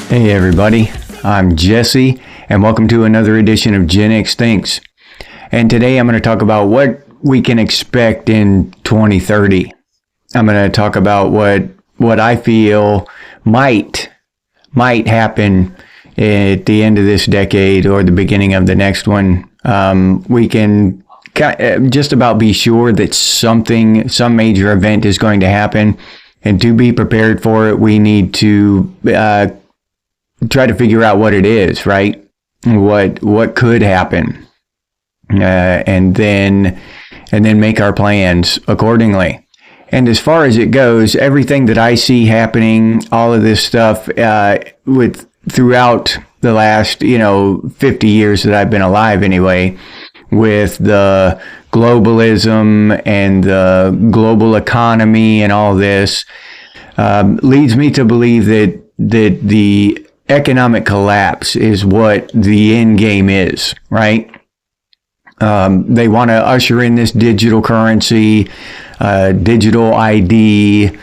Hey everybody, I'm Jesse, and welcome to another edition of Gen X Thinks. And today I'm going to talk about what we can expect in 2030. I'm going to talk about what I feel might happen at the end of this decade or the beginning of the next one. We can just about be sure that some major event is going to happen, and to be prepared for it, we need to try to figure out what it is, right? What could happen, and then make our plans accordingly. And as far as it goes, everything that I see happening, all of this stuff throughout the last 50 years that I've been alive anyway, with the globalism and the global economy and all this, leads me to believe that the economic collapse is what the end game is, right? They want to usher in this digital currency, digital ID,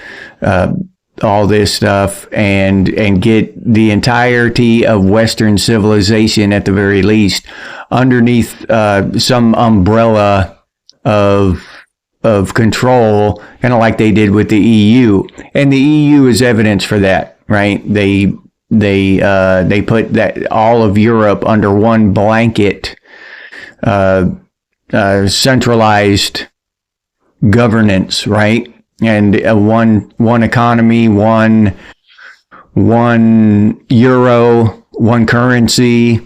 all this stuff, and get the entirety of Western civilization, at the very least, underneath some umbrella of control, kind of like they did with the EU. And the EU is evidence for that, right? They put that all of Europe under one blanket, centralized governance, right? And one economy, one euro, one currency.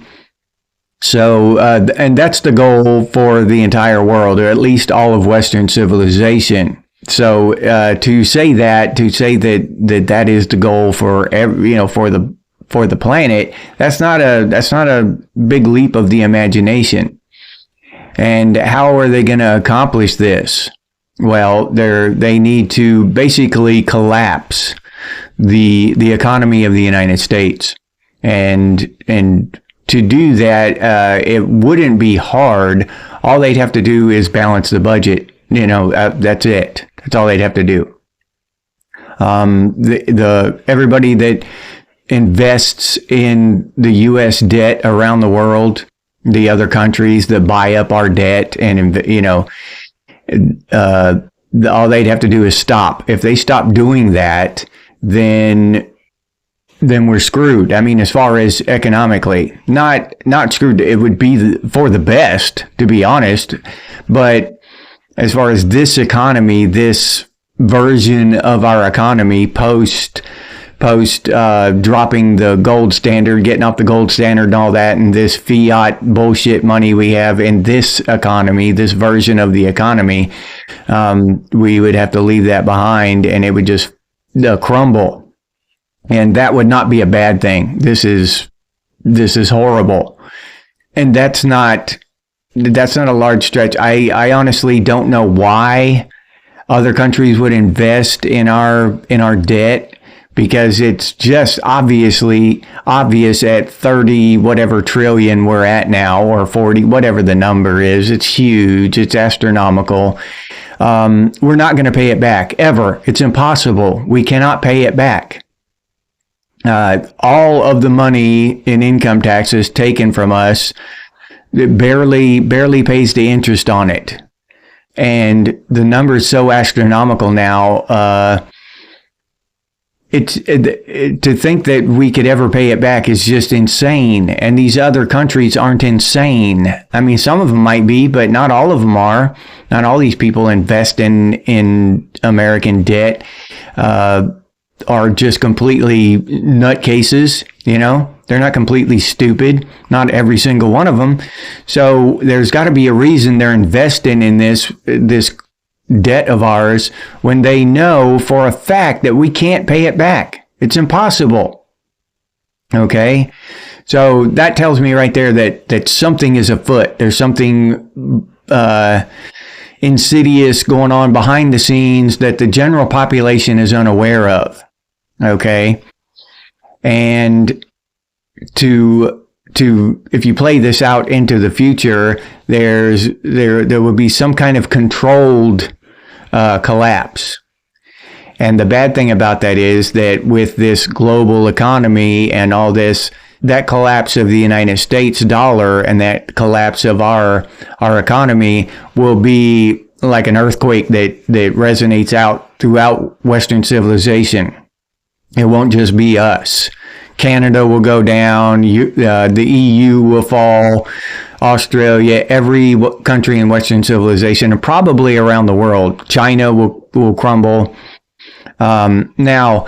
So, and that's the goal for the entire world, or at least all of Western civilization. So, to say that is the goal for for the planet, that's not a big leap of the imagination. And how are they going to accomplish this? Well, they need to basically collapse the economy of the United States, and to do that, it wouldn't be hard. All they'd have to do is balance the budget. That's it. That's all they'd have to do. Everybody that invests in the U.S. debt around the world, the other countries that buy up our debt, and all they'd have to do is stop. If they stop doing that, then we're screwed. I mean, as far as economically, not screwed. It would be for the best, to be honest. But as far as this economy, this version of our economy, post dropping the gold standard, getting off the gold standard and all that, and this fiat bullshit money we have in this economy, this version of the economy, we would have to leave that behind, and it would just crumble. And that would not be a bad thing. This is horrible. And that's not a large stretch. I honestly don't know why other countries would invest in our debt, because it's just obviously obvious at 30 whatever trillion we're at now, or 40, whatever the number is. It's huge. It's astronomical. We're not going to pay it back ever. It's impossible. We cannot pay it back. All of the money in income taxes taken from us, it barely pays the interest on it. And the number is so astronomical now, to think that we could ever pay it back is just insane. And these other countries aren't insane. I mean, some of them might be, but not all of them are. Not all these people invest in American debt, are just completely nutcases. They're not completely stupid. Not every single one of them. So there's got to be a reason they're investing in this debt of ours, when they know for a fact that we can't pay it back. It's impossible. Okay? So that tells me right there that something is afoot. There's something insidious going on behind the scenes that the general population is unaware of. Okay? And if you play this out into the future, there will be some kind of controlled collapse. And the bad thing about that is that with this global economy and all this, that collapse of the United States dollar and that collapse of our economy will be like an earthquake that resonates out throughout Western civilization. It won't just be us. Canada will go down, the EU will fall, Australia, every country in Western civilization, and probably around the world. China will crumble. Now,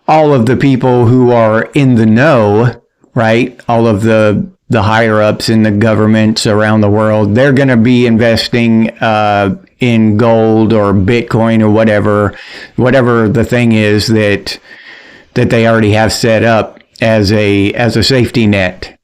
all of the people who are in the know, right, all of the higher ups in the governments around the world, they're going to be investing in gold or Bitcoin or whatever the thing is that they already have set up as a safety net.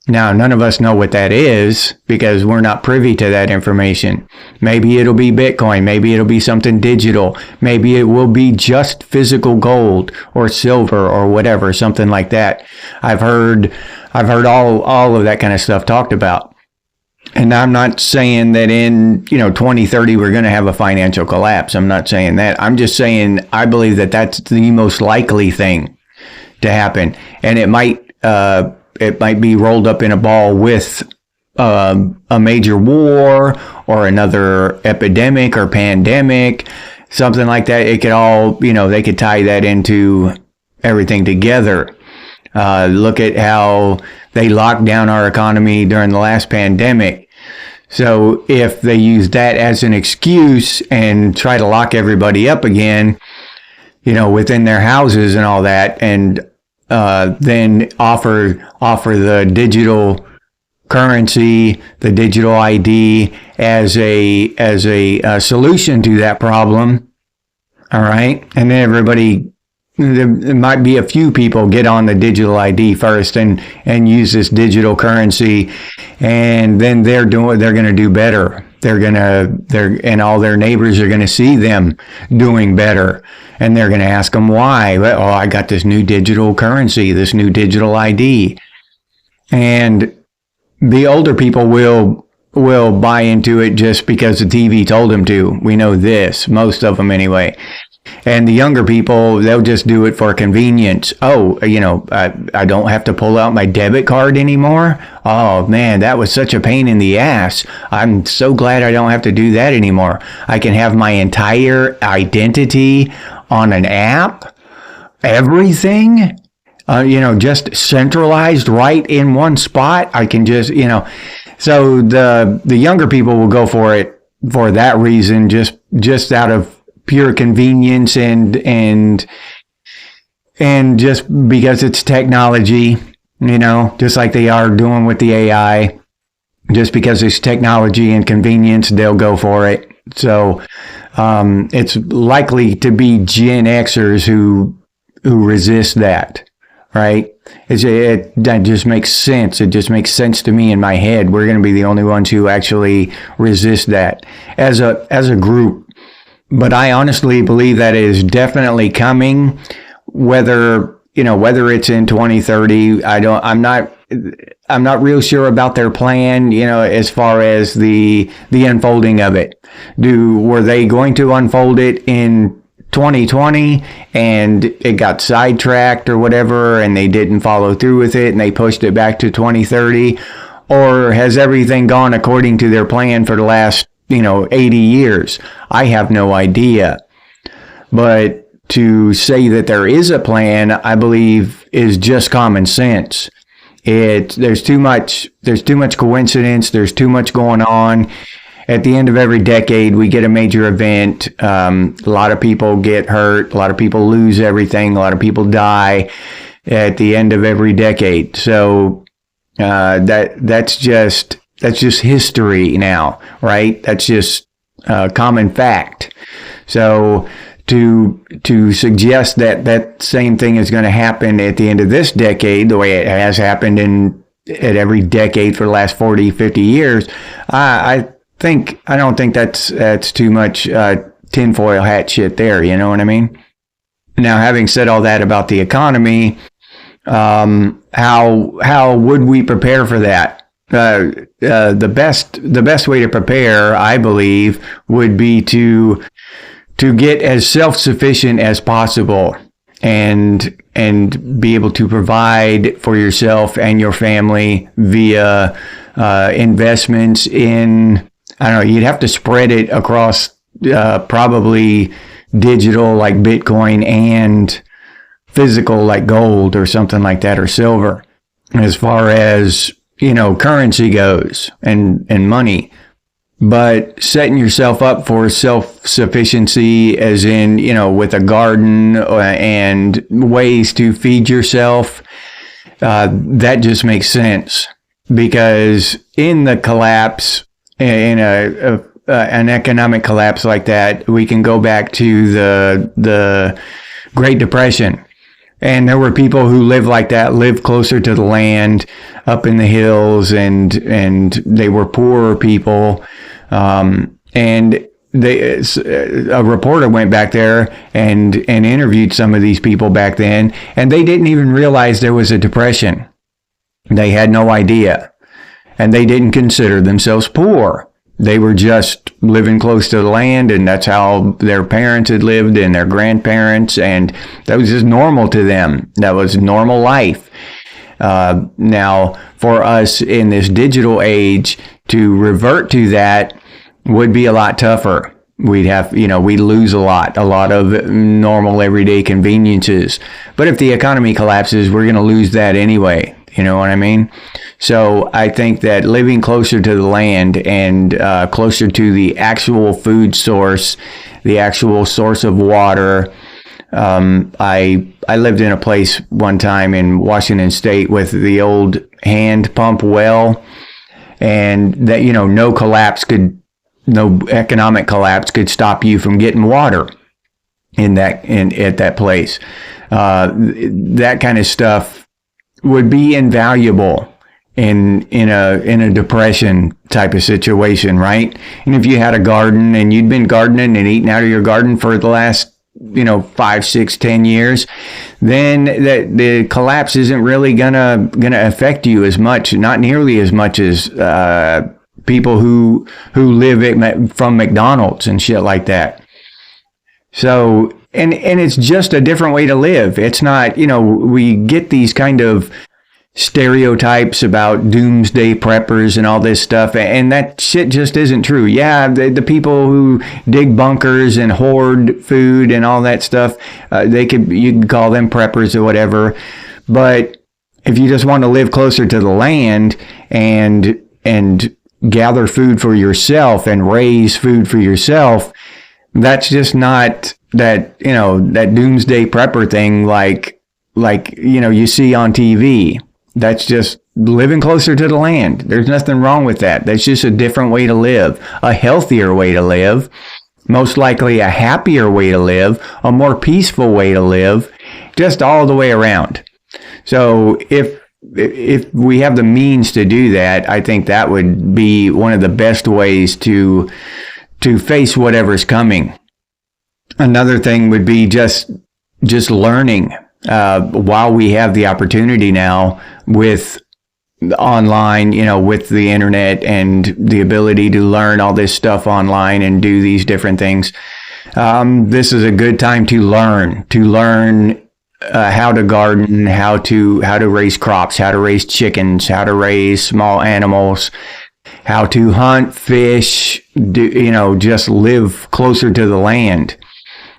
Now, none of us know what that is because we're not privy to that information. Maybe it'll be Bitcoin. Maybe it'll be something digital. Maybe it will be just physical gold or silver or whatever, something like that. I've heard all of that kind of stuff talked about. And I'm not saying that in 2030 we're going to have a financial collapse. I'm not saying that. I'm just saying I believe that that's the most likely thing to happen, and it might be rolled up in a ball with a major war or another epidemic or pandemic, something like that. It could all, they could tie that into everything together. Look at how they locked down our economy during the last pandemic. So if they use that as an excuse and try to lock everybody up again, within their houses and all that, and then offer the digital currency, the digital ID as a solution to that problem. All right, and then everybody, there might be a few people get on the digital ID first and use this digital currency, and then they're going to do better. And all their neighbors are going to see them doing better. And they're going to ask them why. Oh, I got this new digital currency, this new digital ID. And the older people will buy into it just because the TV told them to. We know this, most of them anyway. And the younger people, they'll just do it for convenience. Oh, I don't have to pull out my debit card anymore. Oh, man, that was such a pain in the ass. I'm so glad I don't have to do that anymore. I can have my entire identity on an app. Everything, just centralized right in one spot. I can just, So the younger people will go for it for that reason, just out of pure convenience and just because it's technology, just like they are doing with the AI. Just because it's technology and convenience, they'll go for it. So it's likely to be Gen Xers who resist that, right? That just makes sense. It just makes sense to me in my head. We're going to be the only ones who actually resist that as a group. But I honestly believe that it is definitely coming, whether it's in 2030. I'm not real sure about their plan, as far as the unfolding of it. Were they going to unfold it in 2020 and it got sidetracked or whatever and they didn't follow through with it and they pushed it back to 2030? Or has everything gone according to their plan for the last 80 years? I have no idea. But to say that there is a plan, I believe, is just common sense. There's too much coincidence. There's too much going on. At the end of every decade, we get a major event. A lot of people get hurt. A lot of people lose everything. A lot of people die at the end of every decade. So that's just history now, right? That's just common fact. So to suggest that same thing is going to happen at the end of this decade, the way it has happened at every decade for the last 40, 50 years, I don't think that's too much tinfoil hat shit there. You know what I mean? Now, having said all that about the economy, how would we prepare for that? The best way to prepare, I believe, would be to to get as self-sufficient as possible and be able to provide for yourself and your family via investments in, I don't know, you'd have to spread it across probably digital like Bitcoin and physical like gold or something like that, or silver, as far as, currency goes and money. But setting yourself up for self-sufficiency, as in, with a garden and ways to feed yourself, that just makes sense. Because in the collapse, in an economic collapse like that, we can go back to the Great Depression. And there were people who lived like that, lived closer to the land, up in the hills, and they were poorer people. And a reporter went back there and interviewed some of these people back then, and they didn't even realize there was a depression. They had no idea, and they didn't consider themselves poor. They were just living close to the land, and that's how their parents had lived and their grandparents, and that was just normal to them. That was normal life. Now, for us in this digital age, to revert to that would be a lot tougher. We'd have, we'd lose a lot of normal everyday conveniences. But if the economy collapses, we're going to lose that anyway. You know what I mean? So I think that living closer to the land and closer to the actual food source, the actual source of water. I lived in a place one time in Washington State with the old hand pump well, and that, no economic collapse could stop you from getting water at that place. That kind of stuff would be invaluable in a depression type of situation, right? And if you had a garden and you'd been gardening and eating out of your garden for the last 5, 6, 10 years, then the collapse isn't really gonna affect you as much, not nearly as much as people who live from McDonald's and shit like that. So, and it's just a different way to live. It's not, we get these kind of stereotypes about doomsday preppers and all this stuff, and that shit just isn't true. Yeah, the people who dig bunkers and hoard food and all that stuff, you can call them preppers or whatever. But if you just want to live closer to the land and gather food for yourself and raise food for yourself, that's just not that doomsday prepper thing like you see on TV. That's just living closer to the land. There's nothing wrong with that. That's just a different way to live, a healthier way to live, most likely a happier way to live, a more peaceful way to live, just all the way around. So if we have the means to do that, I think that would be one of the best ways to face whatever's coming. Another thing would be just learning while we have the opportunity now with online, with the internet and the ability to learn all this stuff online and do these different things. This is a good time to learn how to garden, how to raise crops, how to raise chickens, how to raise small animals, how to hunt, fish, just live closer to the land.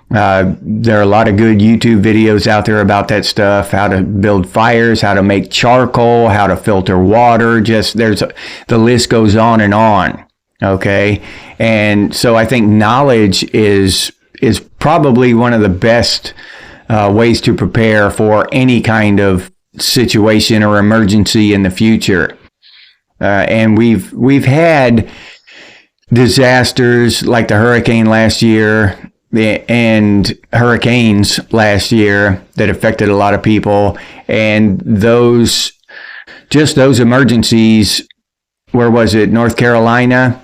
There are a lot of good YouTube videos out there about that stuff, how to build fires, how to make charcoal, how to filter water. The list goes on and on. Okay. And so I think knowledge is probably one of the best ways to prepare for any kind of situation or emergency in the future. And we've had disasters like the hurricane last year and hurricanes last year that affected a lot of people. And those emergencies, where was it? North Carolina.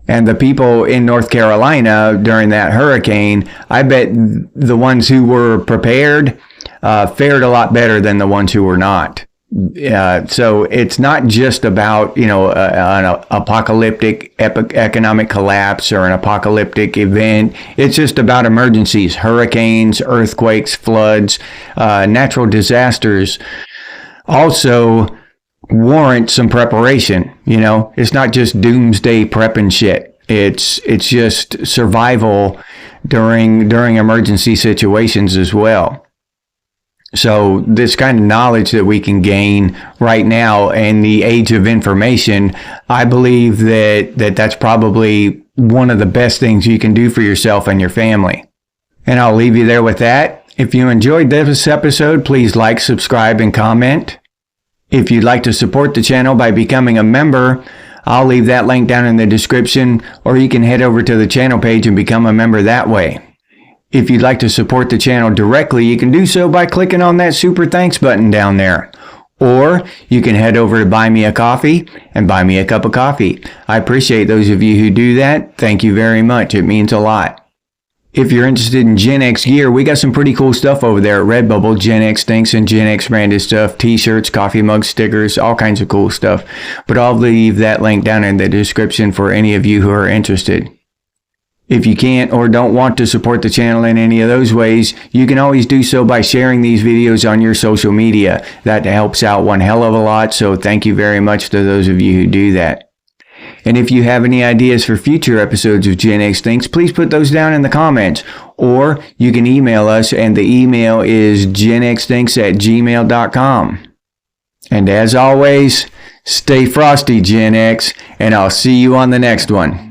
And the people in North Carolina during that hurricane, I bet the ones who were prepared fared a lot better than the ones who were not. So it's not just about, an apocalyptic economic collapse or an apocalyptic event. It's just about emergencies, hurricanes, earthquakes, floods, natural disasters. Also warrant some preparation. It's not just doomsday prep and shit. It's just survival during emergency situations as well. So this kind of knowledge that we can gain right now in the age of information, I believe that's probably one of the best things you can do for yourself and your family. And I'll leave you there with that. If you enjoyed this episode, please like, subscribe, and comment. If you'd like to support the channel by becoming a member, I'll leave that link down in the description, or you can head over to the channel page and become a member that way. If you'd like to support the channel directly, you can do so by clicking on that super thanks button down there. Or you can head over to Buy Me a Coffee and buy me a cup of coffee. I appreciate those of you who do that. Thank you very much. It means a lot. If you're interested in Gen X gear, we got some pretty cool stuff over there at Redbubble. Gen X Thinks and Gen X branded stuff, t-shirts, coffee mugs, stickers, all kinds of cool stuff. But I'll leave that link down in the description for any of you who are interested. If you can't or don't want to support the channel in any of those ways, you can always do so by sharing these videos on your social media. That helps out one hell of a lot, so thank you very much to those of you who do that. And if you have any ideas for future episodes of Gen X Thinks, please put those down in the comments. Or you can email us, and the email is genxthinks@gmail.com. And as always, stay frosty, Gen X, and I'll see you on the next one.